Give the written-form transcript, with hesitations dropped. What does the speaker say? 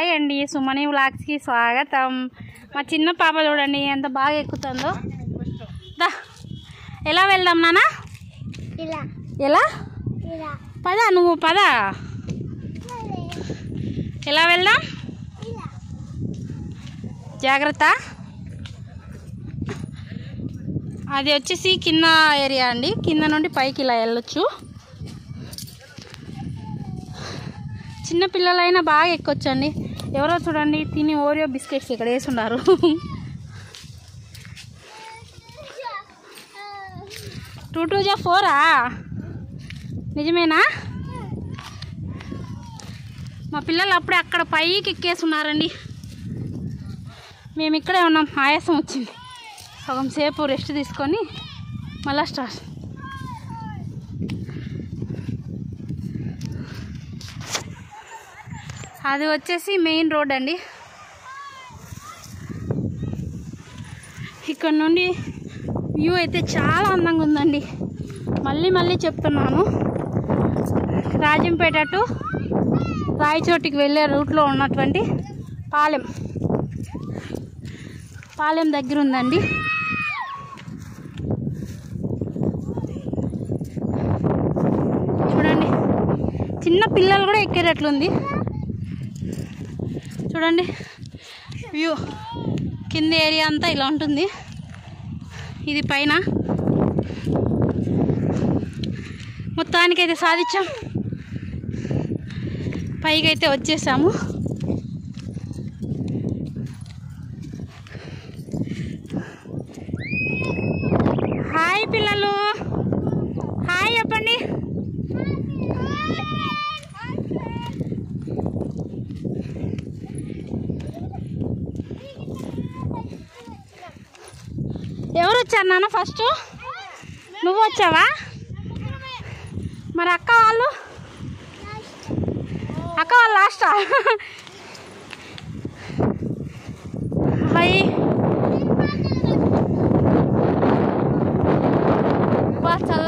Hi అండి, సుమని వ్లాగ్స్కి స్వాగతం. మా చిన్న పాప చూడండి ఎంత బాగా ఎక్కుతుందో. దా ఎలా వెళ్దాం నాన్న? ఎలా పద, నువ్వు పద. ఎలా వెళ్దాం? జాగ్రత్త. అది వచ్చేసి కింద ఏరియా అండి, కింద నుండి పైకి ఇలా వెళ్ళొచ్చు. చిన్న పిల్లలైనా బాగా ఎక్కొచ్చు అండి. ఎవరో చూడండి తిని ఓరియో బిస్కెట్స్ ఇక్కడ వేసి ఉన్నారు. 2 2 జా 4 నిజమేనా? మా పిల్లలు అప్పుడే అక్కడ పైకి ఎక్కేస్తున్నారండి. మేము ఇక్కడే ఉన్నాం. ఆయాసం వచ్చింది, సగం సేపు రెస్ట్ తీసుకొని మళ్ళా స్టార్ట్. అది వచ్చేసి మెయిన్ రోడ్ అండి. ఇక్కడ నుండి వ్యూ అయితే చాలా అందంగా ఉందండి. మళ్ళీ చెప్తున్నాను, రాజంపేట టు రాయచోటికి వెళ్ళే రూట్లో ఉన్నటువంటి పాలెం దగ్గర ఉందండి. చూడండి చిన్న పిల్లలు కూడా ఎక్కేటట్లుంది. చూడండి వ్యూ, కింద ఏరియా అంతా ఇలా ఉంటుంది. ఇది పైన. మొత్తానికైతే సాధించాం, పైకి అయితే వచ్చేసాము. హాయ్ పిల్లలు, హాయ్ చెప్పండి. ఎవరు వచ్చారు నాన్న? ఫస్ట్ నువ్వు వచ్చావా? మరి అక్క వాళ్ళు లాస్టా? హాయ్ బా, చల్ల